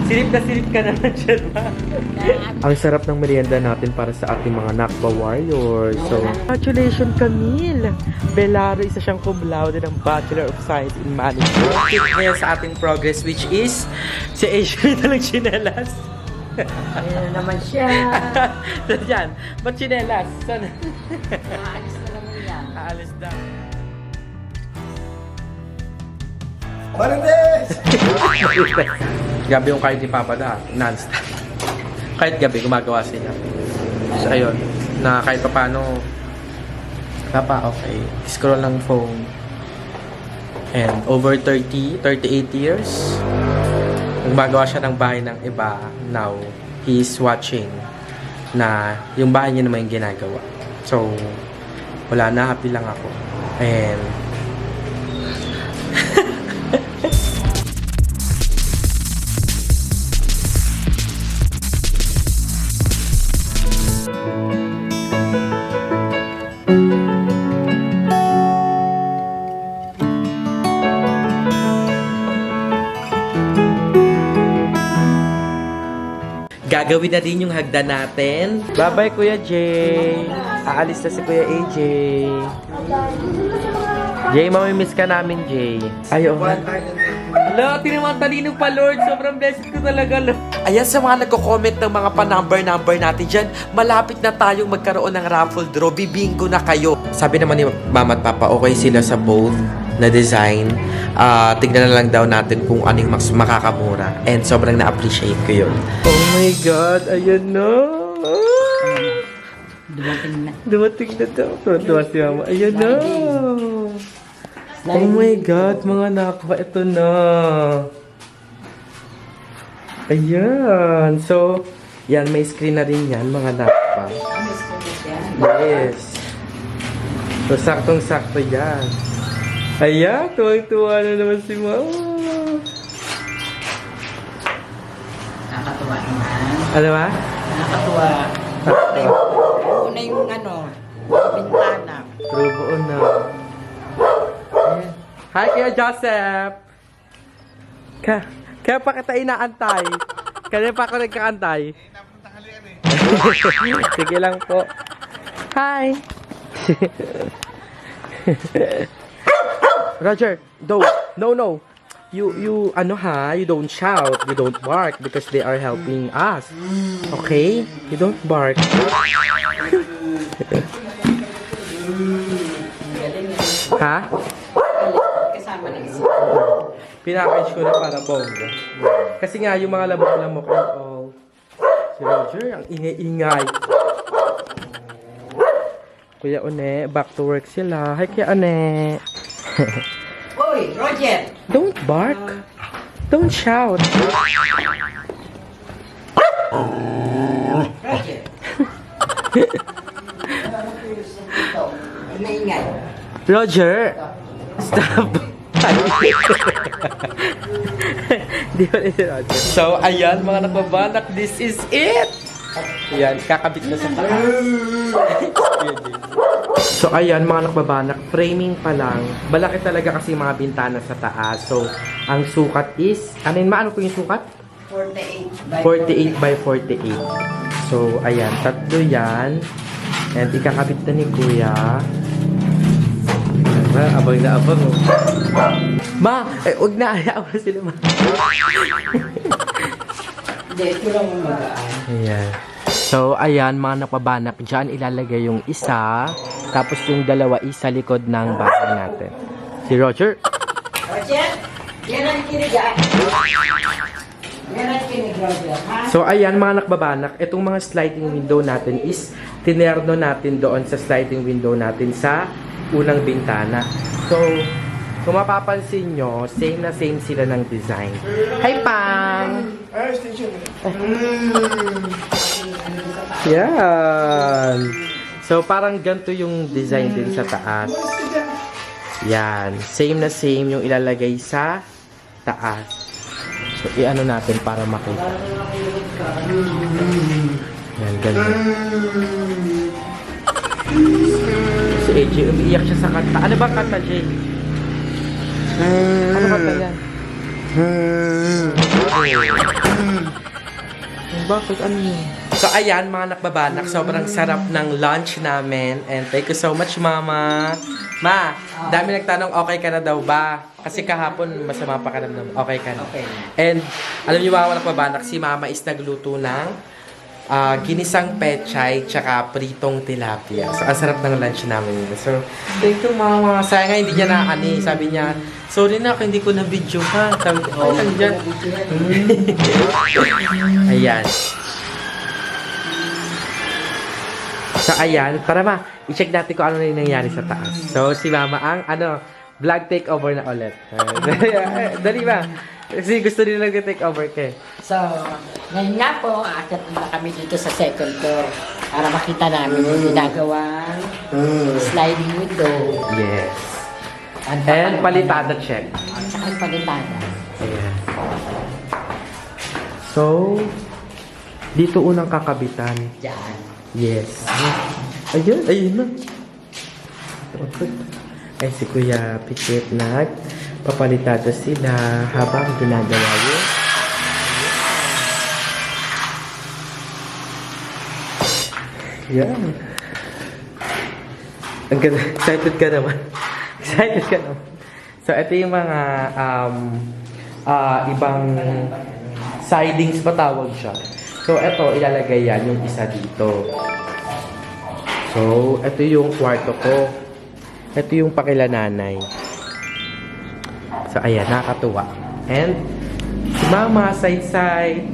silip ka naman dyan, ma. Ang sarap ng merienda natin para sa ating mga Nakba Warriors. So, congratulations, Camille! Belaro, isa siyang cum laude ng Bachelor of Science in Management. Ngayon sa ating progress, which is si Asia na lang chinelas. Ayan naman siya. Diyan, ba't chinelas? Saan? Aalis na naman yan. Aalis na. Marites! Gabi yung kahit ni Papa da, non-stop. Kahit gabi, gumagawa sila. So, ayun, na kahit pa paano, Papa, okay, scroll ng phone. And over 38 years, gumagawa siya ng bahay ng iba. Now, he's watching na yung bahay niya naman yung ginagawa. So, wala na, happy lang ako. And, gagawin na din yung hagdan natin. Bye-bye, Kuya Jay. Aalis na si Kuya AJ. Jay, mamimiss ka namin, Jay. Ayaw. Hala, tinaman talino pa, Lord. Sobrang blessed ko talaga, Lord. Ayan, sa mga nagko-comment ng mga pa-number natin dyan, malapit na tayong magkaroon ng raffle draw. Bibingo na kayo. Sabi naman ni Mama at Papa, okay sila sa both na design. Tignan na lang daw natin kung anong mas makakamura. And sobrang na-appreciate ko yun. Oh my God, ayan na. Dumating na. Dumating na daw. Tuwa si Mama. Ayan na. Oh my God, mga nakwa, ito na. Ayan. So, yan, may screen na rin yan, mga nakwa. Yes. So, saktong-sakto yan. Ayan, tuwang-tuwa na naman si Mama. Nakakatuwa naman. Ano ba? Nakakatuwa. Una yung bintana. True, buo na. Ayan. Hi, Kuya Joseph! Kaya pa kita inaantay. Kaya pa ako nagkakantay. Sige lang po. Hi! Roger, no. You don't shout, you don't bark because they are helping us. Okay? You don't bark. Ha? Kasama na isa. Pinakage ko na para bongga. Kasi nga, yung mga lamok-lamok and all. Si Roger, ang ingay-ingay. Kuya One, back to work sila. Hi, Kuya One. Hoy, Roger! Don't bark. Don't shout. Roger! Naingay. Roger, stop. Di ba si Roger? So, ayan mga nakabanak, this is it! Ayan, kakabit na sa taas. So, ayan mga nakabanak, framing pa lang. Malaki talaga kasi mga bintana sa taas. So, ang sukat is, ano po yung sukat? 48 by 48. So, ayan, tatlo yan. And ikakabit na ni Kuya. Abang na abang. Oh. Ma! Huwag na. Ayaw na sila, ma. Hindi, ito lang ang magaan. Ayan. So, ayan, mga napabanak. Diyan ilalagay yung isa. Tapos yung dalawa isa likod ng bahay natin. Si Roger. Roger! Yan ang kinig ah. Yan ang kinig, Roger. Ha? So, ayan, mga nakbabanak. Itong mga sliding window natin is tinerno natin doon sa sliding window natin sa unang bintana. So, kung mapapansin nyo, same na same sila ng design. Hi, Pang! Yan! So, parang ganito yung design din sa taas. Yan. Same na same yung ilalagay sa taas. So, i-ano natin para makita. Yan, ganyan. Si AJ, umiiyak siya sa kanta. Ano ba kanta, Jay? Ano kanta yan? Bakit? Ano yun? So, ayan, mga nakbabanak. Sobrang sarap ng lunch namin. And thank you so much, Mama. Ma, dami nagtanong, okay ka na daw ba? Kasi kahapon, masama pa ka na. Okay ka na. Okay. And, alam niyo mga nakbabanak, si Mama is nagluto ng ginisang pechay tsaka pritong tilapia. So, ang sarap ng lunch namin. So, thank you, Mama. Sayang nga, hindi niya na-ani. Sabi niya, sorry na, hindi ko na-video ka. Sabi ko, ay, nandiyan. Ayan. So, ayan. Para i-check natin kung ano na yung nangyari sa taas. So, si Mama ang, vlog takeover na ulit. Dali ba? Kasi gusto nila nag-takeover ka. So, ngayon nga po, aakyat na kami dito sa second floor para makita namin yung ginagawang sliding window. Yes. And palitada check. At saka yung palitada. Ayan. So, dito unang kakabitan. Diyan. Yes. Ayun, ayun na. Ay, si Kuya Pikit papalitada sila habang ginagawa yun. Yan. Ang ganda. Excited ka naman. Excited ka naman. So, ito yung mga ibang sidings pa tawag siya. So, ito, ilalagay yan yung isa dito. So, ito yung kwarto ko. Ito yung pakila nanay. So, ayan, nakakatuwa. And, si Mama, side-side.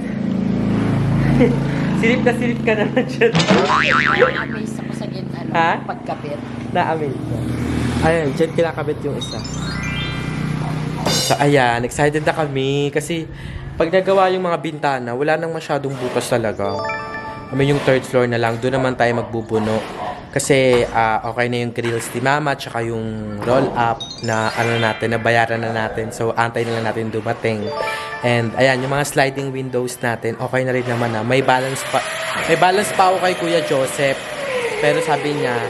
Silip na silip ka naman dyan. Na-amaze ako sa Ha? pagkabit. Na-amaze ka. Ayan, dyan kinakabit yung isa. So, ayan, excited na kami. Kasi, pag nagawa yung mga bintana, wala nang masyadong bukas talaga. Kami yung third floor na lang. Doon naman tayo magbubuno. Kasi okay na yung grills ni Mama tsaka yung roll up na natin, nabayaran na natin. So, antay na lang natin dumating. And ayan, yung mga sliding windows natin, okay na rin naman na. May balance pa ako kay Kuya Joseph. Pero sabi niya,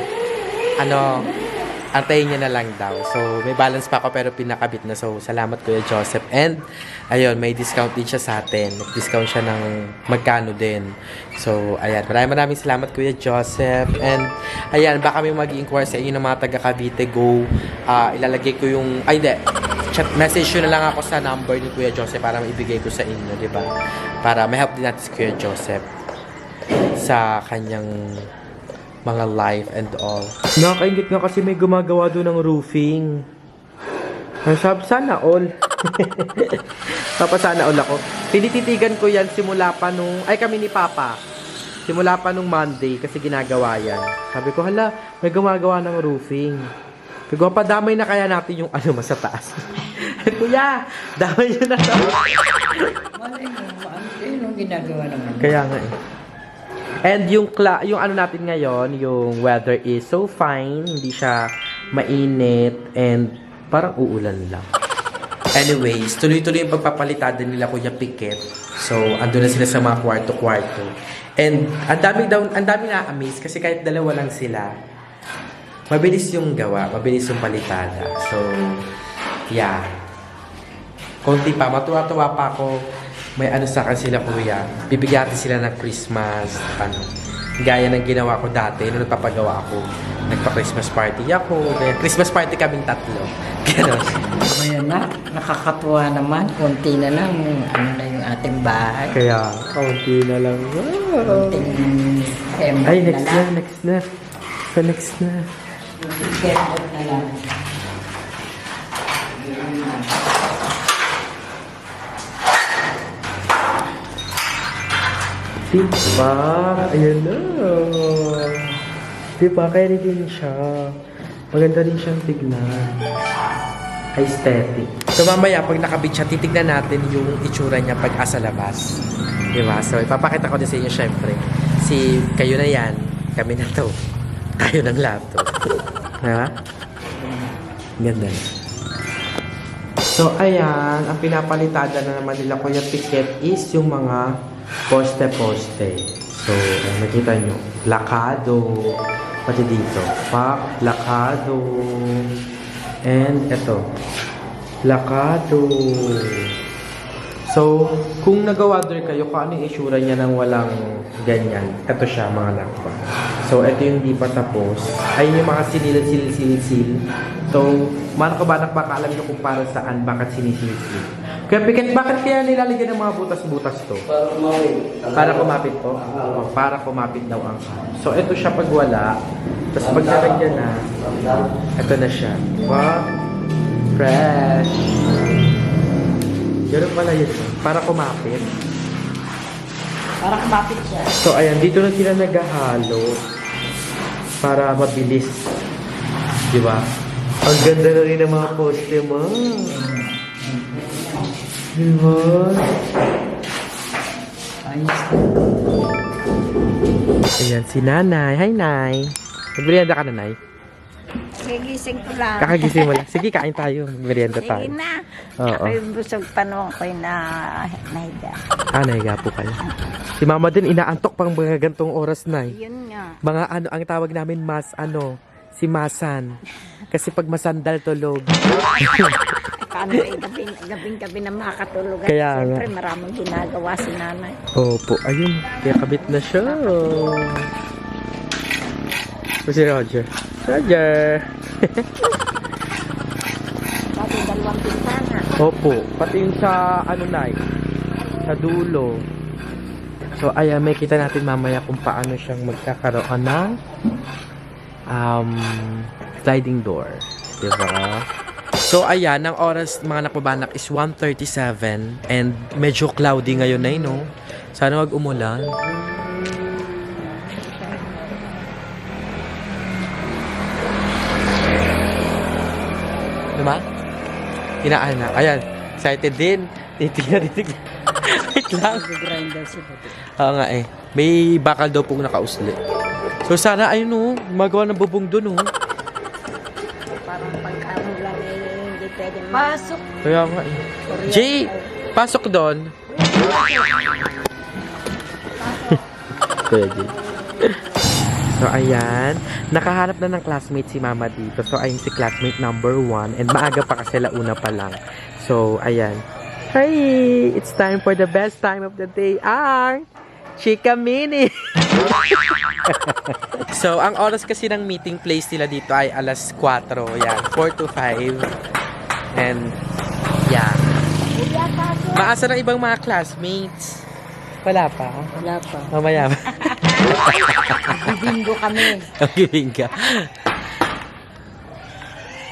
antayin niya na lang daw. So, may balance pa ako pero pinakabit na. So, salamat Kuya Joseph. And, ayun, may discount din siya sa atin. Nag-discount siya ng magkano din. So, ayan. Maraming salamat Kuya Joseph. And, ayan, baka may mag-inquire sa inyo ng mga taga Cavite, go. Ilalagay ko yung, chat message yun na lang ako sa number ni Kuya Joseph para maibigay ko sa inyo, di ba? Para may help din natin si Kuya Joseph sa kanyang mga live and all. Nakakaingit nga kasi may gumagawa doon ng roofing. Sabi, sana all. Sana all ako. Tinititigan ko yan simula pa kami ni Papa. Simula pa nung Monday kasi ginagawa yan. Sabi ko, hala, may gumagawa ng roofing. Sabi ko, padamay na kaya natin yung sa taas. Kuya, damay nyo na to. Malay mo, yung ginagawa naman. Kaya nga eh. And yung natin ngayon, yung weather is so fine, hindi siya mainit, and parang uulan lang. Anyways, tuloy-tuloy yung pagpapalitada nila Kuya Pikit. So, andun na sila sa mga kwarto-kwarto. And ang dami na-amaze kasi kahit dalawa lang sila, mabilis yung gawa, mabilis yung palitada. So, yeah. Konti pa, matuwa-tuwa pa ako. May sa akin sila Kuya. Bibigyan natin sila ng Christmas, gaya ng ginawa ko dati nung nagpapagawa ako. Nagpa-Christmas party ako. Christmas party kaming tatlo. Ganon. Ayan na, nakakatuwa naman. Konti na lang, na yung ating bahay. Kaya, konti na lang. Konting Ay, next na. So, next na. Kembot na lang. Diba? Ayan na. Diba? Kaya din siya. Maganda rin siyang tignan. Aesthetic. So mamaya, pag nakabit siya, titignan natin yung itsura niya pag asa labas. Diba? So ipapakita ko din sa inyo syempre. Kayo na yan. Kami na to. Tayo ng lahat to. Diba? Ganda. So ayan, ang pinapalitada na naman nila Kuya Pikit is yung mga poste-poste. So, makita nyo, lakado. Pati dito, lakado. And ito, lakado. So, kung nag-order kayo, kung ano yung itsura niya nang walang ganyan, ito siya mga nakpa. So, ito yung di pa tapos. Ayun yung mga sinilid-silid-silid. So, mga nakabanak baka alam nyo kung para saan, bakit sinisilid-silid. Kaya, bakit kaya nilalagyan ng mga butas-butas to? Para kumapit po? O, para kumapit daw ang ham. So, ito siya pag wala. Tapos pag nalagyan na, ito na siya. Wow! Fresh! Ganun pala yun. Para kumapit. Para kumapit siya. So, ayan. Dito na sila naghahalo. Para mabilis. Di ba? Ang ganda na rin ng mga poste mo. Di ba? Ayos. Ayan, si Nanay. Hi, Nay. Nagmerienda ka na, Nay? Gigising ko lang. Kakagising mo lang. Sige, kain tayo. Merienda Sige tayo. na. Oo. Ako'y busog pa nung ako'y nahiga. Nahiga po kayo. Si Mama din, inaantok pang mga gantong oras, Nay. Yun nga. Mga ano, ang tawag namin si Masan. Kasi pag masandal tulog. Paano eh, gabing-gabi na makakatulog. At Kaya nga. siyempre maraming ginagawa si nanay. Opo, ayun. Kaya kabit na siya. O si Roger. Roger! Dati dalawang pintana. Opo, pati yung sa ano na sa dulo. So ayan, may kita natin mamaya kung paano siyang magkakaroon ng sliding door. Diba? So ayan, ang oras mga napabanak is 1:37 and medyo cloudy ngayon na no? Sana wag umulan. Diba? Inaan na. Ayan. Excited din. Titignan. Wait lang. Nag-grinder siya. Oo nga eh. May bakal daw pong nakausli. So sana ayun oh. Magawa ng bubong dun oh. Parang pagkano lang eh, hindi pwede Pasok. Kaya nga eh. Jay! Pasok doon. Kuya Jay. So, ayan. Nakahanap na ng classmate si Mama dito. So, ayun si classmate number 1. And maaga pa kasi launa pa lang. So, ayan. Hi! It's time for the best time of the day. Chika Mini! So, ang oras kasi ng meeting place nila dito ay alas 4. Yan. 4 to 5. And, yeah. Maasa ng ibang mga classmates. Wala pa. Wala pa. Mamaya ba? Bingo kami. Okay, bingo.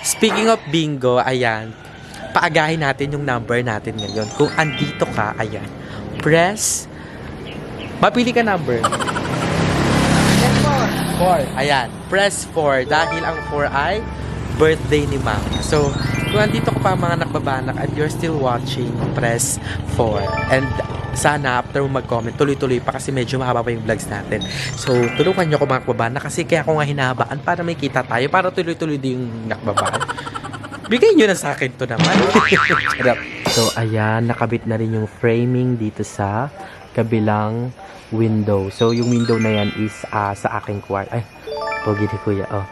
Speaking of bingo, ayan. Paagahin natin yung number natin ngayon. Kung andito ka, ayan. Press. Mapili ka number. 4. Ayan. Press 4. Dahil ang 4 ay birthday ni Mama. So, kung andito ka pa mga nakbabanak at you're still watching, press 4. And sana after mo mag-comment, tuloy-tuloy pa kasi medyo mahaba pa yung vlogs natin. So, tulungan nyo ako mga nakbabana kasi kaya ako nga hinahabaan para may kita tayo, para tuloy-tuloy din yung nakbabaan. Bigay nyo na sa akin to naman. So, ayan, nakabit na rin yung framing dito sa kabilang window. So, yung window na yan is sa aking kwarto. Ay, pogi ni Kuya, oh.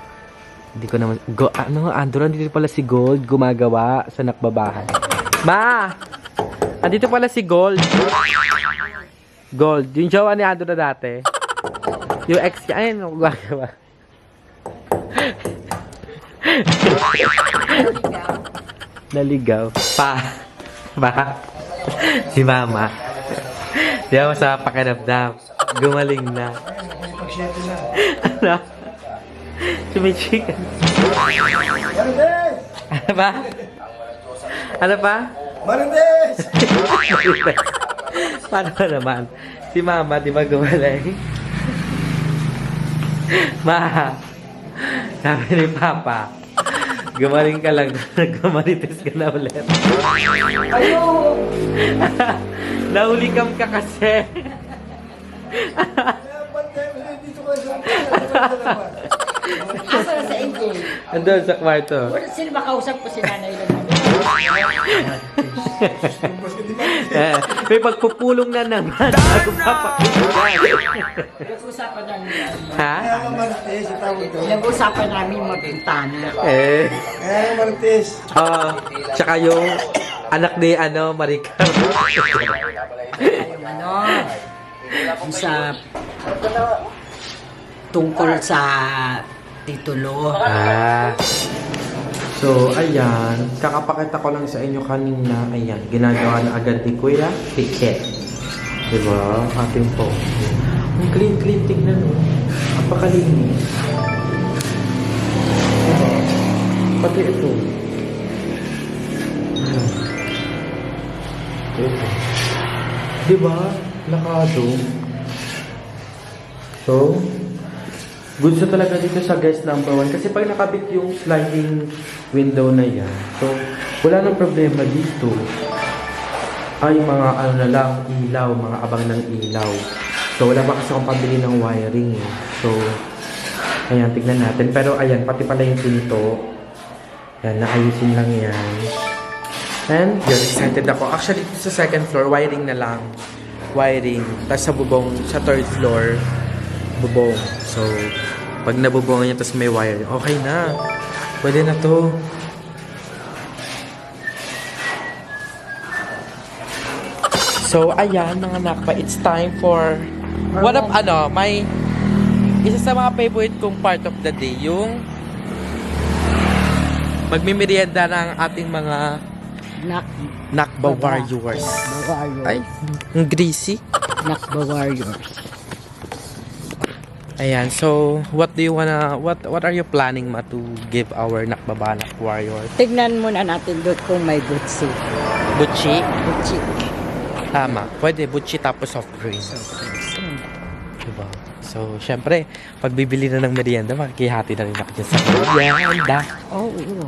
Hindi ko naman, Andro, dito pala si Gold gumagawa sa nakbabahan. Ma! Andito pala si Gold. Gold. Yung jowa ni Ando na dati. Yung ex niya. Ayun, gumagawa. Naligaw. Ba? Si Mama. Di ba sa pakiramdam? Gumaling na. Ano? Sumichikan. Ano ba? Ano pa? Marindes! Paano ba naman? Si Mama, di ba gumaling? Ma, sabi ni Papa, gumaling ka lang, gumalitis ka na ulit. Ayo! Naulikam ka kasi. Dito ka sa Asa na sa NJ? Andun sa kwarto. Sino makausap ko si nanay naman? May pagpupulong na naman. Nag-usapan namin yan. Ha? Kaya ka Marindes, itawag to. Nag-usapan namin magbintana. Eh. Kaya ka Marindes. Tsaka yung Anak ni, Maricar. Yung yung sa tungkol sa titulo. So, ayan. Kakapakita ko lang sa inyo kanina. Ayan. Ginagawa na agad ni Kuya Piquet. Diba? Ating po. Ang clean-clean. Tignan mo. Napakalinis. Pati ito. Ito. Diba? Lakado. So, good sa talaga dito sa guest number 1. Kasi pag nakabit yung sliding window na yan, so, wala nang problema dito. Ay, mga na lang, ilaw, mga abang ng ilaw. So, wala ba kasi akong pabili ng wiring eh. So, ayan, tignan natin. Pero, ayan, pati pala yung pinto. Ayan, naayusin lang yan. And, yun, excited ako. Actually, sa second floor, wiring na lang. Wiring. Tapos sa bubong, sa third floor, bubong. So, pag nabubungan niya, tapos may wire, okay na. Pwede na to. So, ayan, mga nakpa, it's time for, what up, may, isa sa mga favorite kong part of the day, yung magmimerienda ng ating mga Nakba Warriors. Ay, ang greasy. Nakba Warriors. Ayan, so what do you what are you planning to give our Nakbabanak Warriors? Tignan muna natin doon kung may butsi. Butchi? Butsi. Tama. Pwede butchi tapos soft drinks. Diba? So, syempre, pag bibili na ng merienda, makikihati na rin ako dyan sa merienda. Oo.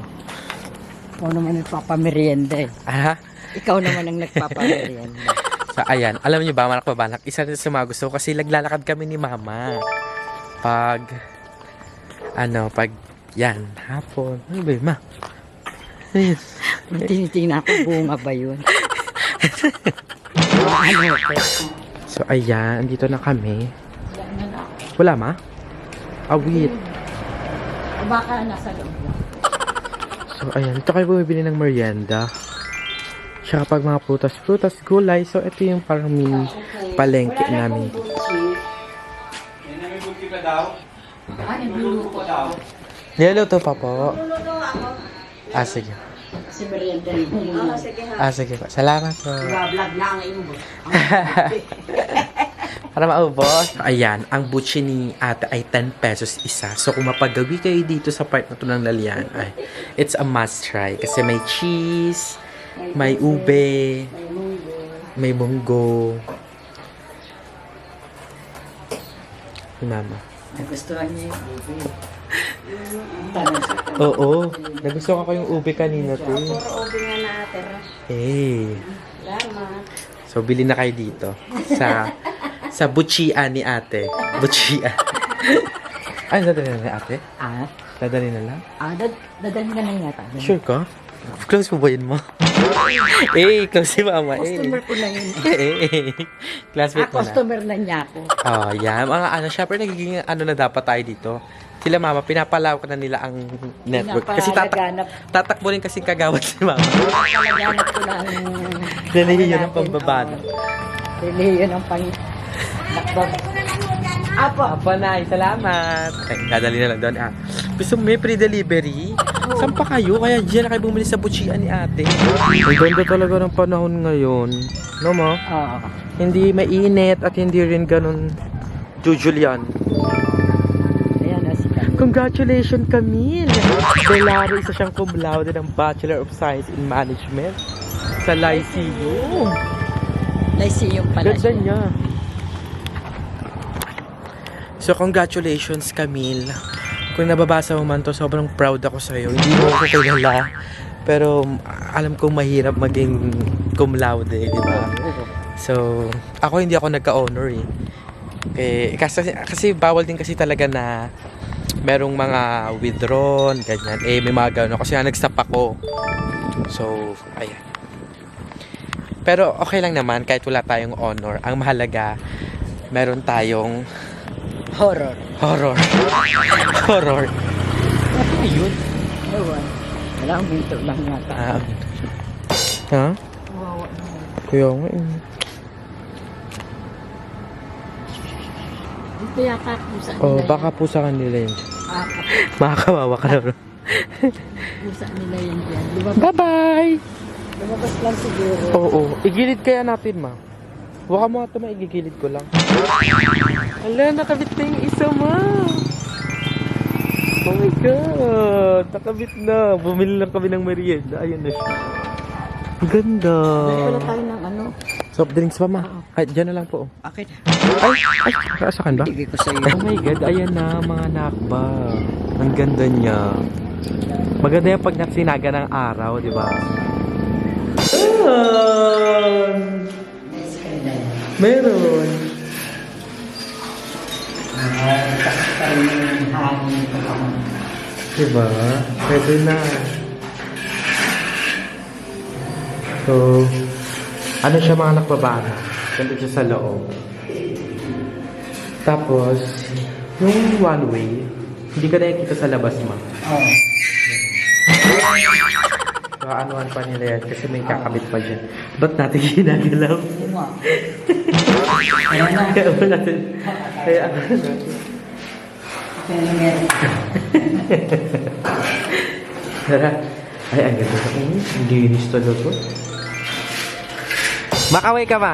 Ikaw naman nagpapamerienda eh. Aha. Ikaw naman ang nagpapamerienda. So, ayan. Alam niyo ba, mga Nakbabanak, isa rin sa mga gusto ko kasi naglalakad kami ni Mama. Pag, yan, hapon. Ano ba yun, Ma? Ayun. Tinitingnan ako, bunga ba yun? So, ayan. Dito na kami. Wala, Ma? Wait. Baka nasa loob lang. So, ayan. Ito kayo bumibili ng merienda. Tsaka pag mga prutas, gulay. So, ito yung parang mini palengke namin. Niluto pa po. Sige. Kasi merienda rin. Sige pa. Salamat po. Vlog na ang imo. Para maubos. Ayan, ang butchi ni ate ay 10 pesos isa. So, kung mapagawi kayo dito sa part na to ng Lalian, ay, it's a must try. Kasi may cheese, may ube, may munggo. Si Mama. Nagustuhan niya yung ube. Oo, nagustuhan ko yung ube kanina to. Puro ube nga natira. Salamat. So, bili na kayo dito. Sa butchian ni ate. Butchian. Ay, dadali na ni ate? Dadali na lang? Dadalhin ka na yata. Sure ka? Close mo ba yun mo? Close si Mama. Customer ko na yun. Classmate mo na. Customer na niya ako. Yan. Mga syempre nagiging na dapat tayo dito. Sila Mama, pinapalawak na nila ang network. Kasi tatakbo rin kasi kagawad si Mama. Palaganap ko lang. Relihiyo ng pambabana. Relihiyo ng nakbab. Apo, Nay. Salamat. Dadali na lang doon. Gusto mo may pre-delivery? Saan pa kayo? Kaya dyan na kayo bumili sa butchian ni ate. Ang ganda talaga ng panahon ngayon. No, Ma? Oo. Hindi mainit at hindi rin ganun Jujulian. Ayan na si Camille. Congratulations, Camille! Delaro, isa siyang cum laude ng Bachelor of Science in Management sa Lyceum. Lyceum pala Ganda niya. So, congratulations, Camille. Kung nababasa mo man to, sobrang proud ako sa'yo. Hindi mo ako kilala. Pero, alam kong mahirap maging cum laude, di ba? So, hindi ako nagka-honor eh. Kasi bawal din kasi talaga na merong mga withdrawn, ganyan. May mga gano'n. Kasi nag-stop ako. So, ayan. Pero okay lang naman kahit wala tayong honor. Ang mahalaga, meron tayong horror. Horror. Ayun. Ewan. Wala, minto lang yata. Ha? Kawawa naman. Kaya nga eh. Dito yata pusa nila. Oh, baka po sa kanila yun. Ah, Makakawawa ka na bro. pusa nila yun dyan. Bye-bye! Lumabas lang siguro. Oo. Igilid kaya natin, ma. Baka mo ito maigigilid ko lang. Hala, nakabit na yung isa, ma. Oh my God. Nakabit na. Bumili lang kami ng merienda. Ayan na siya. Ang ganda. Wala tayo ng ano. Soft drinks pa, ma. Kahit dyan na lang po. Okay. Ay, kasakan ba? Bigay ko sa iyo. Oh my God, ayan na mga nakba. Ang ganda niya. Maganda yung pag nagsinaga ng araw, di ba? Meron. Diba? Pwede na. So, ano siya mga nakbabana? Ganda siya sa loob. Tapos, yung one way, hindi ka nakikita sa labas mo. Oh. So, anuhan pa nila yan kasi may kakabit pa dyan. Ba't natin ginagalaw? Hindi mo. Kaya ba natin? Kaya ano natin? Kaya meron. Tara. Ay, ang ganda sa kanya. Ang linis talaga. Makaway ka ba?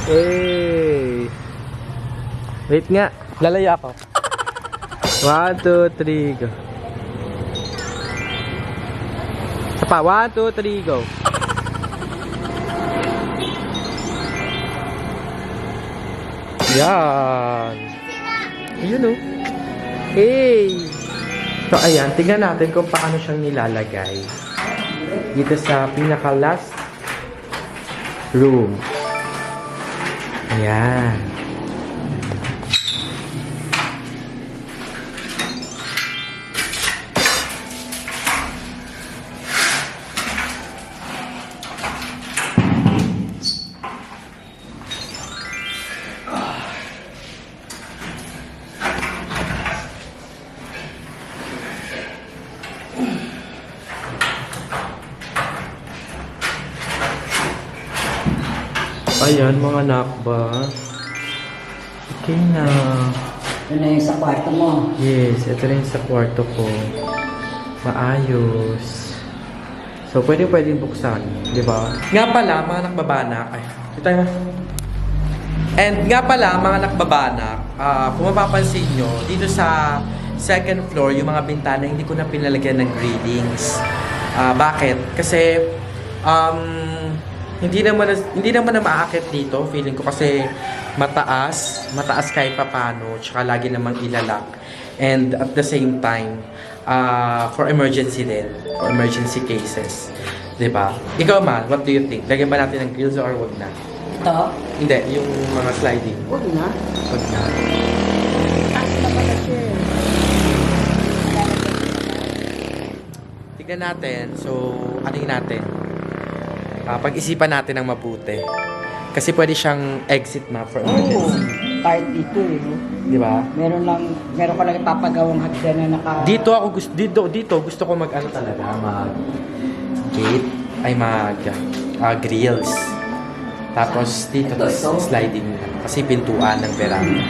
Hey! Wait nga. Lalayo ako. 1, 2, 3, go. Isa pa. 1, 2, 3, go. Yan. Ayun o. Hey! So, ayan. Tingnan natin kung paano siyang nilalagay. Dito sa pinaka-last room. Ayan. Ayan, mga nakba. Okay na. Yun na yung sa kwarto mo. Yes, ito rin sa kwarto ko. Maayos. So, pwedeng buksan. Di ba? Nga pala, mga nakbabanak. Ay, dito tayo. And nga pala, mga nakbabanak, kung mapapansin nyo, dito sa second floor, yung mga bintana, hindi ko na pinalagyan ng gradings. Bakit? Kasi, hindi naman na maakit dito, feeling ko kasi mataas kahit papano, tsaka lagi namang ilalak. And at the same time, for emergency din, for emergency cases. Diba? Ikaw man, what do you think? Lagyan ba natin ng grills or wag na? Ito. Hindi, yung mga sliding. Huwag na. Wag na. Tignan natin, so aning natin. Pag-isipan natin ng mabuti. Kasi pwede siyang exit map for emergency. Kahit dito eh. Di ba? Meron ka lang ipapagawang hagdan na naka... Dito gusto ko mag ano talaga, mag gate ay mag grills. Tapos dito sliding kasi pintuan ng veranda.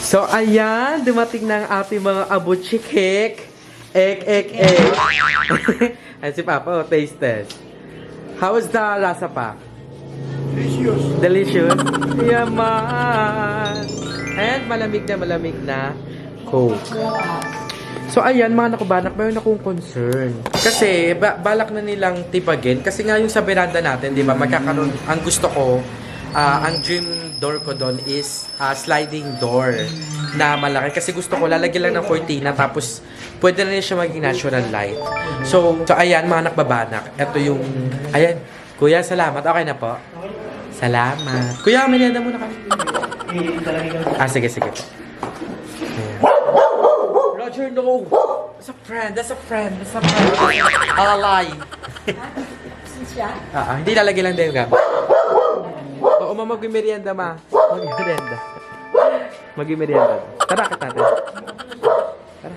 So, ayan, dumating na ang ating mga abuchikik. Ek. Ayan si Papa, oh, taste test. How is the lasa pa? Delicious. Delicious? Yaman! And malamig na Coke. So, ayan, mga nakubanak, mayroon akong concern. Kasi, balak na nilang tipagin. Kasi nga yung sa veranda natin, di ba, magkakaroon, ang gusto ko, ang dream door ko doon is sliding door na malaki. Kasi gusto ko, lalagyan lang ng cortina, tapos pwede na rin siya maging natural light. So ayan, mga nakbabanak. Ito yung, ayan. Kuya, salamat. Okay na po. Salamat. Kuya, merienda muna kami. Sige. Ayan. Roger, no. That's a friend. Alalay. Siya. Hindi lalagyan lang din yung gamit. Oo, ma, mag-merienda, ma. Mag-merienda. Mag-merienda. Tara, akit natin. Tara.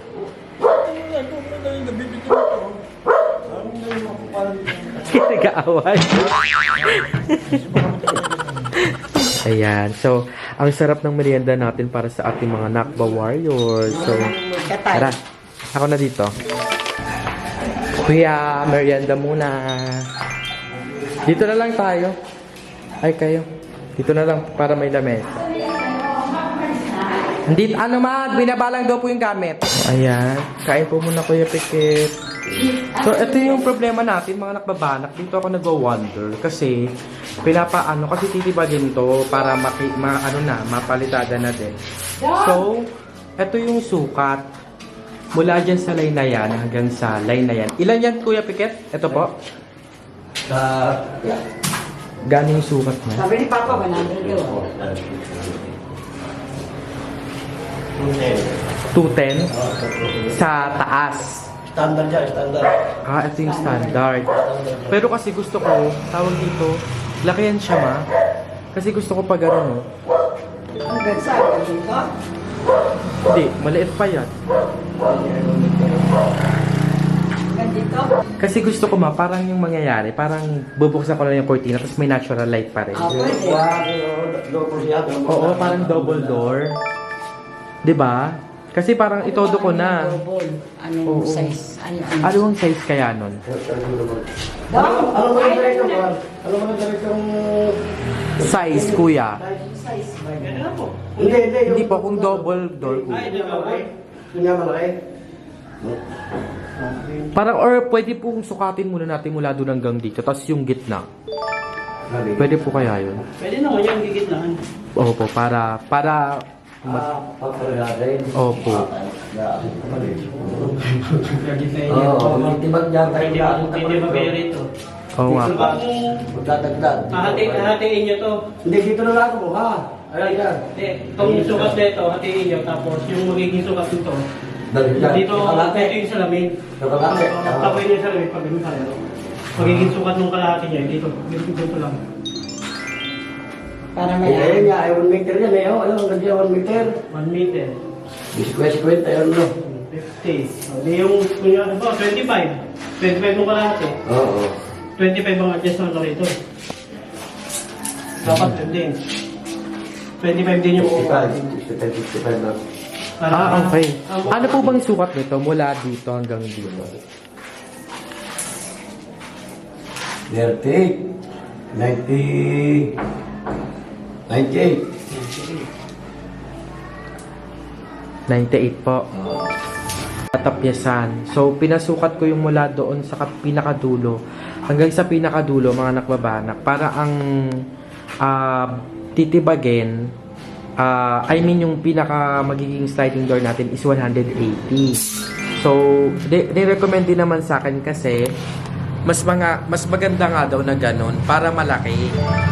Nag-aaway. Ayan. So, ang sarap ng merienda natin para sa ating mga Nakba Warriors. So, tara. Ako na dito. Kuya, merienda muna. Dito na lang tayo. Ay, kayo. Dito na lang para may lamesa. Hindi, ano mag, binabalang daw po yung gamit. Ayan. Kain po muna, Kuya Pikit. So, ito yung problema natin, mga nakbabanak. Dito ako nagwa-wonder. Kasi, kasi titibagin to para mapalitada na din. So, ito yung sukat. Mula dyan sa laynayan hanggang sa laynayan. Ilan yan, Kuya Pikit? Ito po. Gano'ng sukat niya? Sabi ni Papa, 100 yun. 210 sa taas. Standard yan, standard. Ito yung standard. Pero kasi gusto ko, tawag dito, lakihan siya, ma. Kasi gusto ko pa gano'n, no? Ang gansa, ang dito. Hindi, maliit pa yan. Ang dito. Kasi gusto ko, ma, parang yung mangyayari, parang bubuksan ko lang yung cortina, tapos may natural light pa rin. Pwede. Oo, parang double door. 'Di ba? Kasi parang itodo ko na. Double. Anong Oo. size? Ano ang size kaya nun? Ano ba yung direct yung ano ba yung direct yung Size, kuya. Size ba yun? Hindi. Hindi po, kung double door, kuya. Yung nga malaki. Parang, or pwede pong sukatin muna natin mula doon hanggang dito, tapos yung gitna. Pwede po kaya yun? Pwede naman yung gigitnaan. Opo, para Pagpalagay. opo. Oo, tibag dyan tayo. Hindi magkaya rito. Oo nga po. Magdadagdag. Hahatiin nyo to. Hindi, dito na lang ako, ha? Ayan, yan. Hindi, itong sukat nito, hatiin nyo. Tapos yung magiging sukat nito, Dagdag. dito yung salamin. Nakalate. Tapos yung salamin pag ganun tayo. Magiging sukat ng kalahati nyo, dito lang. Para may Ayan nga, ay 1 meter yan eh. Ano, nandiyan 1 meter. 1 meter. Kwenta yun, no? 50. Hindi yung, kunya, 25. 25 ng kalahati. Oo. 25 ang adjustment na rito. Dapat din. 25 din yung 55 na. Okay. Ano po bang sukat nito mula dito hanggang dito? 30. 90. 98. 98 po. Tapyasan. So, pinasukat ko yung mula doon sa pinakadulo hanggang sa pinakadulo, mga nakbabanak, para ang titibagin, I mean yung pinaka magiging sliding door natin is 180. So, recommend din naman sa akin kasi mas maganda nga daw na ganun para malaki.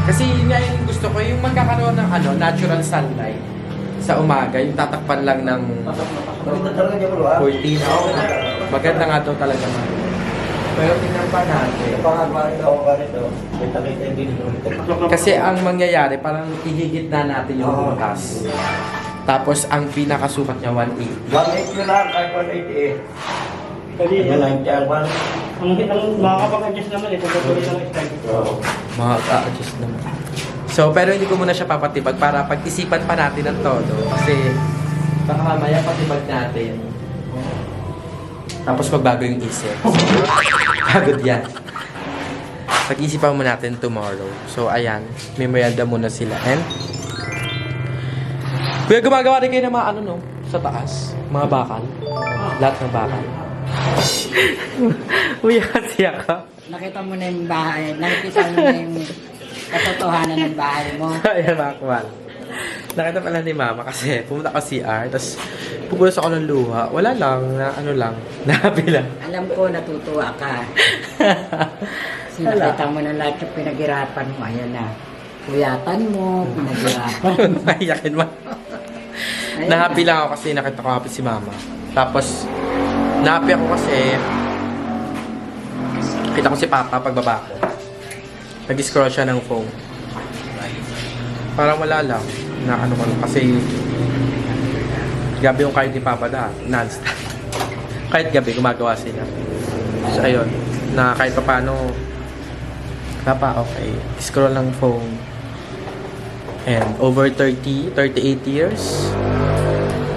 Kasi yun nga yung gusto ko, yung magkakaroon ng natural sunlight sa umaga, yung tatakpan lang ng cortina. Maganda nga daw talaga. Pero tingnan pa natin. Kasi ang mangyayari, parang ihigit na natin yung butas. Tapos ang pinakasukat niya 180. 180 lang, kahit 188. Yan lang, Ang makakapag-adjust naman kung gagawin lang style. Makaka-adjust naman. So, pero hindi ko muna siya papatibag para pag-isipan pa natin ang todo. Kasi baka mamaya patibag natin. Tapos magbago yung isip. Pagod yan. Pag-isipan mo natin tomorrow. So, ayan. May merienda muna sila. And, kuya, gumagawa rin kayo ng mga sa taas. Mga bakal. Lahat ng bakal. Kuya, siya ka. nakita mo na yung bahay, nakita mo na yung katotohanan ng bahay mo. Ayan, mga kuwan. Nakita pala ni Mama kasi pumunta ko CR, tapos pupulos ako ng luha. Wala lang, nahabi lang. Alam ko, natutuwa ka. Kasi nakita mo na lahat yung pinaghirapan mo. Ayan na. Kuyatan mo, pinaghirapan. Mahiyakin mo. Ayun Nahappy na. lang ako kasi nakita ko happy si Mama. Tapos, nahappy ako kasi kita ko si Papa pagbaba ko. Nag-scroll siya ng phone. Parang wala lang. Na ano ko lang. Kasi gabi yung kahit ni Papa Da, non-stop. Kahit gabi, gumagawa sila. So, ayun. Na kahit pa paano, Papa, okay. Scroll ng phone. And over 38 years,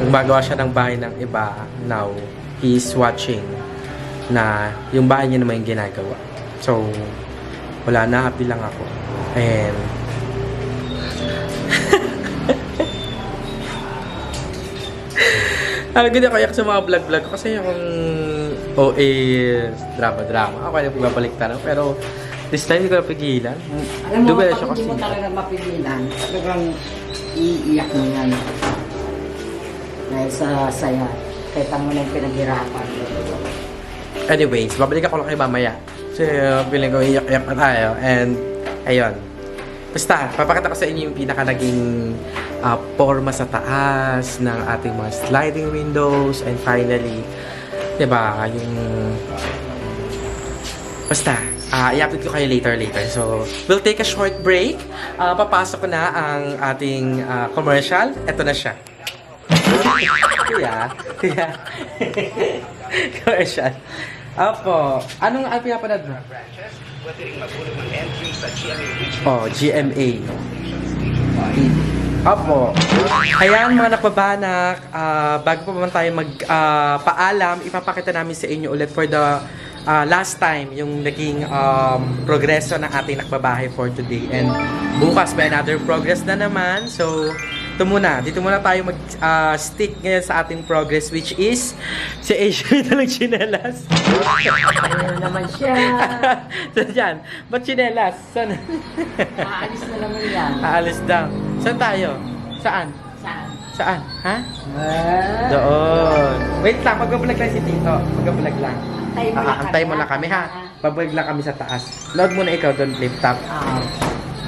gumagawa siya ng bahay ng iba. Now, he's watching na yung bahay niya naman yung ginagawa. So, wala na. Happy lang ako. And, alam ko na kayak sa mga vlog-vlog ko kasi yung OA drama-drama. Ako na pagbabalik tanong. Pero this time, hindi ko napigilan. Alam mo, Dugal pag siya hindi kasi. mo talaga mapigilan, talagang iiyak mo yan. Dahil sa saya, kahit mo na yung pinaghirapan. Anyways, babalik ako lang kayo mamaya. So, feeling ko iyak-iyak na tayo. And, ayun. Basta, papakita ko sa inyo yung pinaka naging forma sa taas ng ating mga sliding windows. And finally, diba, yung... Basta, i-update ko kayo later. So, we'll take a short break. Papasok ko na ang ating commercial. Ito na siya. Kuya. Commercial. Apo, anong pinapanood mo? Oh, GMA. Apo. Ayan mga nakbabanak, bago pa man tayo magpaalam, ipapakita namin sa inyo ulit for the last time yung naging progreso ng ating nakbabahay for today. And bukas may another progress na naman. So, dito muna tayo mag-stick ngayon sa ating progress, which is si Asia na lang chinelas. Ayun naman siya. So dyan, ba't chinelas? Saan? Aalis na naman yan. Aalis daw. Saan tayo? Saan? Saan? Saan? Ha? Doon. Wait lang, mag-vlog lang si Tito. Mag-vlog lang. Antay mo lang kami ha. Pabalik lang kami sa taas. Load muna ikaw doon, laptop.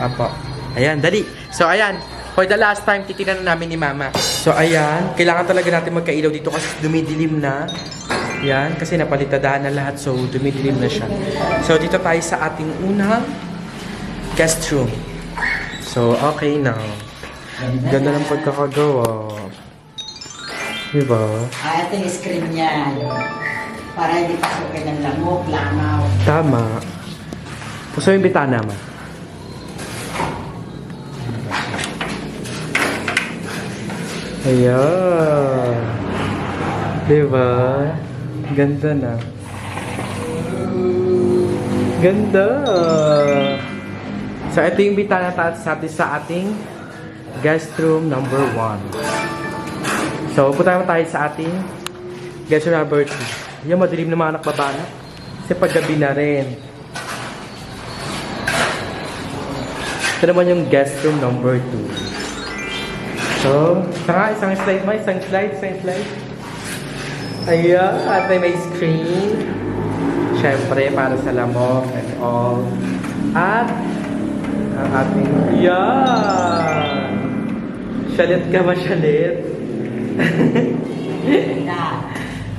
Apo. Ayan, dali. So ayan. For the last time, titignan na namin ni Mama. So, ayan. Kailangan talaga natin magkailaw dito kasi dumidilim na. Yan. Kasi napalitadaan na lahat. So, dumidilim na siya. So, dito tayo sa ating unang guest room. So, okay na. Ganda ng pagkakagawa. Diba? Ito yung screen niya. Para hindi pasukin ng lamok, langaw. Tama. Puso yung bitana, Ma. Ayan. Diba? Ganda na. Ganda. So, ito yung bitana sa ating guest room number 1. So, punta tayo sa ating guest room number 2. Yung madilim na mga nakbabana. Kasi paggabi na rin. Ito naman yung guest room number 2. So, isang slide. Ayan, at may screen. Siyempre, para sa lamok and all. At, ang ating, ayan. Shalit ka ba, shalit?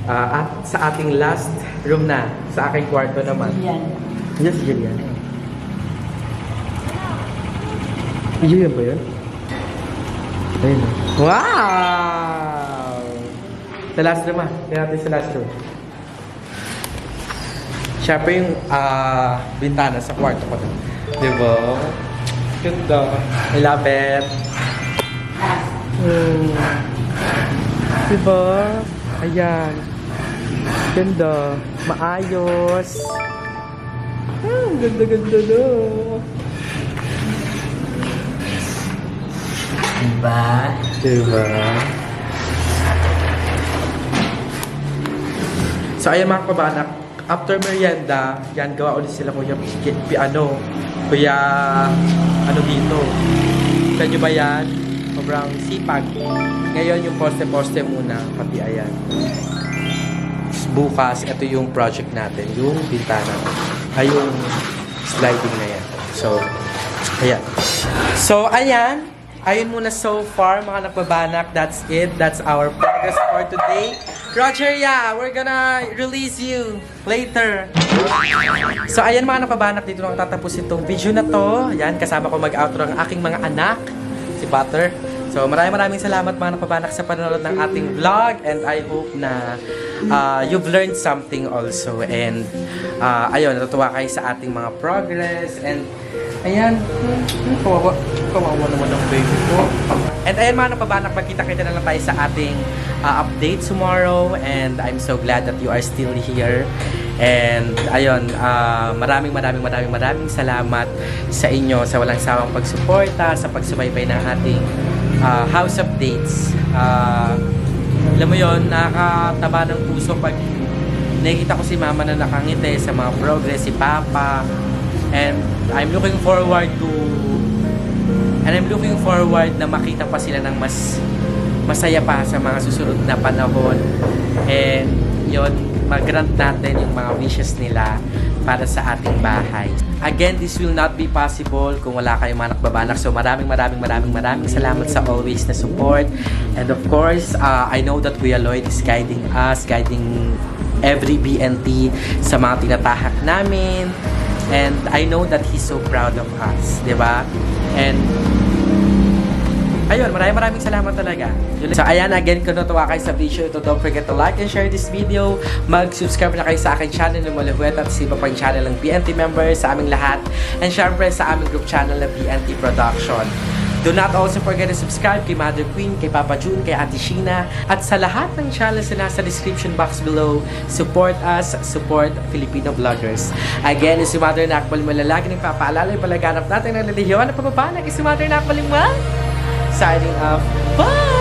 At sa ating last room na, sa aking kwarto naman. Yan. Yes, Jillian. Jillian ba yun? Ayun. Wow! Sa last room Tingnan natin sa last room. Siyempre yung bintana sa kwarto ko doon. Diba? Ganda. I love it. Diba? Ayan. Ganda. Maayos. Ganda no. Diba? So, ayan mga kabanak, after merienda, yan, gawa ulit sila kuya piano. Kuya, ano dito? Sa nyo ba yan? Sobrang sipag. Ngayon, yung poste-poste muna, pati ayan. Bukas, ito yung project natin, yung bintana. Ay, yung sliding na yan. So, ayan. So, ayan. Ayun muna so far, mga nakbabanak. That's it. That's our progress for today. Roger, yeah, we're gonna release you later. So, ayan mga nakbabanak, dito lang tatapos itong video na to. Ayan, kasama ko mag-outro ang aking mga anak. si Butter. So maraming salamat mga nakabanak sa panonood ng ating vlog, and I hope na you've learned something also, and ayun, natutuwa kayo sa ating mga progress, and ayan, kawawa naman ang baby ko. And ayan mga nakabanak, magkita-kita na lang tayo sa ating update tomorrow, and I'm so glad that you are still here. And ayun, maraming salamat sa inyo sa walang sawang pagsuporta, sa pagsubaybay ng ating house updates. Alam mo yun, nakakataba ng puso pag nakikita ko si mama na nakangiti sa mga progress, si papa, and I'm looking forward na makita pa sila ng mas masaya pa sa mga susunod na panahon, and yun, mag-grant natin yung mga wishes nila para sa ating bahay. Again, this will not be possible kung wala kayong mga nakbabanak. So maraming salamat sa always na support. And of course, I know that Kuya Lloyd is guiding us, guiding every BNT sa mga tinatahak namin. And I know that he's so proud of us, di ba? And ayun, maraming salamat talaga. So ayan, again, kung natuwa kayo sa video ito, don't forget to like and share this video. Mag-subscribe na kayo sa aking channel ng Malahuet at sa iba pang channel ng BNT members, sa aming lahat. And syempre sa aming group channel na BNT Production. Do not also forget to subscribe kay Mother Queen, kay Papa June, kay Ate Sheena, at sa lahat ng channels na nasa description box below. Support us, support Filipino vloggers. Again, is si Mother Nakbaling mo, lalagi nagpapaalala yung palaganap natin ng relihiyon na pababanag is si Mother Nakbaling mo. Signing off. Bye!